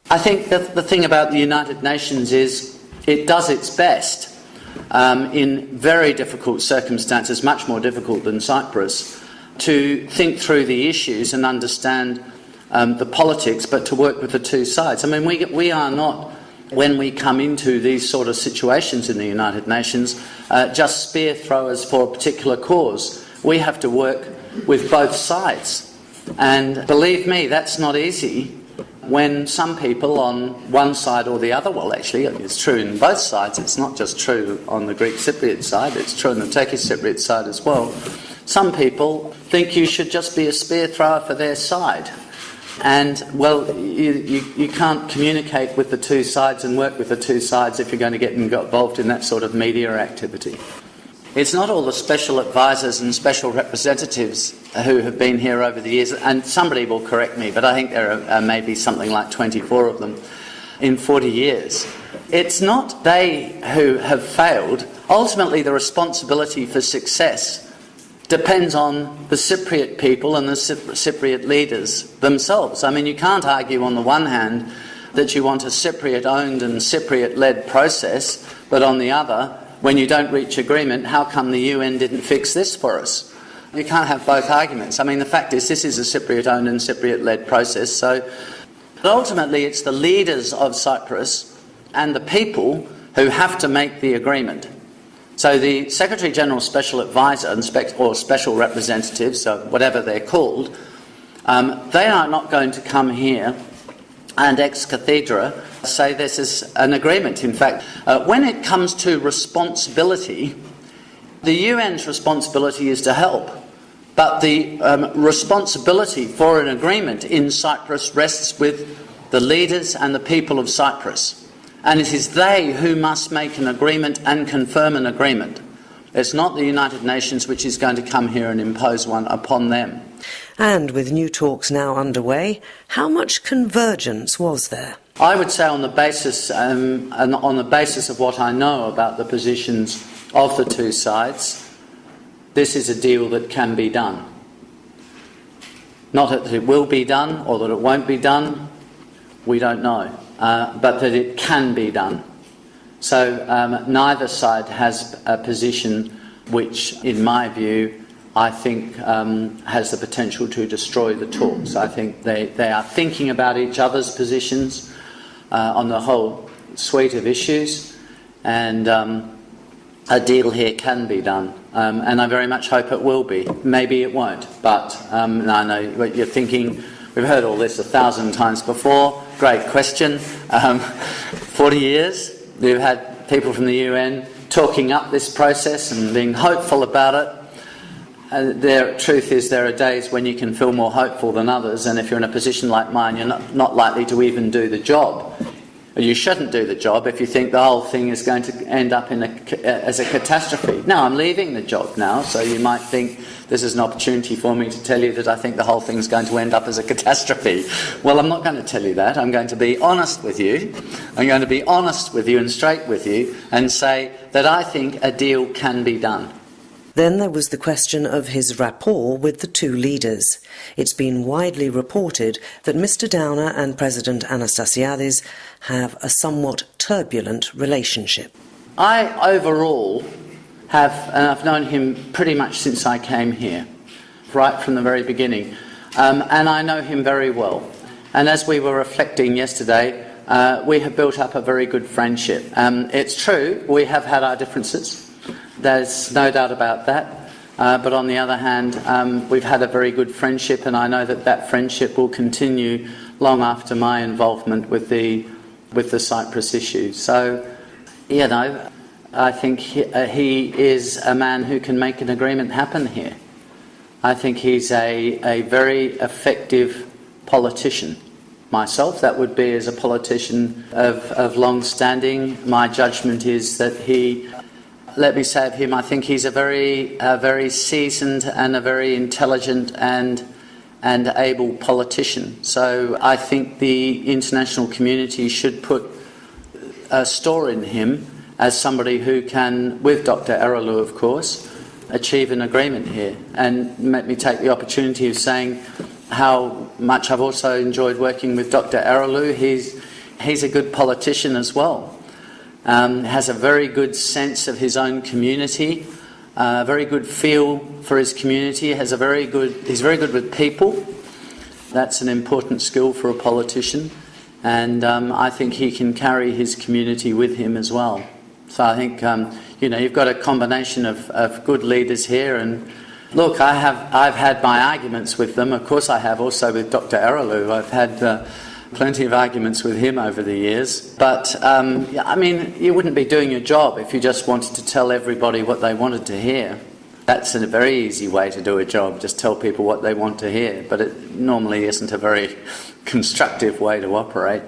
I think that the thing about the United Nations is it does its best in very difficult circumstances, much more difficult than Cyprus, to think through the issues and understand the politics, but to work with the two sides. I mean, we are not, when we come into these sort of situations in the United Nations, just spear throwers for a particular cause. We have to work with both sides. And believe me, that's not easy when some people on one side or the other, well, actually, it's true in both sides. It's not just true on the Greek Cypriot side, it's true on the Turkish Cypriot side as well. Some people think you should just be a spear thrower for their side. And, well, you can't communicate with the two sides and work with the two sides if you're going to get involved in that sort of media activity. It's not all the special advisors and special representatives who have been here over the years, and somebody will correct me, but I think there are maybe something like 24 of them in 40 years. It's not they who have failed. Ultimately, the responsibility for success depends on the Cypriot people and the Cypriot leaders themselves. I mean, you can't argue on the one hand that you want a Cypriot-owned and Cypriot-led process, but on the other, when you don't reach agreement, how come the UN didn't fix this for us? You can't have both arguments. I mean, the fact is this is a Cypriot-owned and Cypriot-led process, so ultimately it's the leaders of Cyprus and the people who have to make the agreement. So the Secretary-General Special Advisor or Special Representatives, so whatever they're called, they are not going to come here and ex cathedra say this is an agreement. In fact, when it comes to responsibility, the UN's responsibility is to help, but the responsibility for an agreement in Cyprus rests with the leaders and the people of Cyprus. And it is they who must make an agreement and confirm an agreement. It's not the United Nations which is going to come here and impose one upon them. And with new talks now underway, how much convergence was there? I would say on the basis of what I know about the positions of the two sides, this is a deal that can be done. Not that it will be done or that it won't be done, we don't know, but that it can be done. So neither side has a position which, in my view, I think has the potential to destroy the talks. I think they are thinking about each other's positions on the whole suite of issues, and a deal here can be done. And I very much hope it will be. Maybe it won't, but I know what you're thinking. We've heard all this 1,000 times before. Great question. 40 years, we've had people from the UN talking up this process and being hopeful about it. The truth is there are days when you can feel more hopeful than others, and if you're in a position like mine, you're not likely to even do the job. You shouldn't do the job if you think the whole thing is going to end up as a catastrophe. Now, I'm leaving the job now, so you might think this is an opportunity for me to tell you that I think the whole thing is going to end up as a catastrophe. Well, I'm not going to tell you that. I'm going to be honest with you. I'm going to be honest with you and straight with you and say that I think a deal can be done. Then there was the question of his rapport with the two leaders. It's been widely reported that Mr. Downer and President Anastasiades have a somewhat turbulent relationship. I overall have, and I've known him pretty much since I came here, right from the very beginning, and I know him very well. And as we were reflecting yesterday, we have built up a very good friendship. It's true, we have had our differences. There's no doubt about that. But on the other hand, we've had a very good friendship, and I know that that friendship will continue long after my involvement with the Cyprus issue. So, you know, I think he is a man who can make an agreement happen here. I think he's a very effective politician. Myself, that would be as a politician of long standing. My judgment is that he... Let me say of him, I think he's a very seasoned and a very intelligent and able politician. So I think the international community should put a store in him as somebody who can, with Dr. Erolu, of course, achieve an agreement here. And let me take the opportunity of saying how much I've also enjoyed working with Dr. Erolu. He's a good politician as well. Has a very good sense of his own community, very good feel for his community. He's very good with people. That's an important skill for a politician, and I think he can carry his community with him as well. So I think you've got a combination of good leaders here. And look, I've had my arguments with them. Of course, I have also with Dr. Aralou. I've had plenty of arguments with him over the years. But, you wouldn't be doing your job if you just wanted to tell everybody what they wanted to hear. That's a very easy way to do a job, just tell people what they want to hear. But it normally isn't a very constructive way to operate.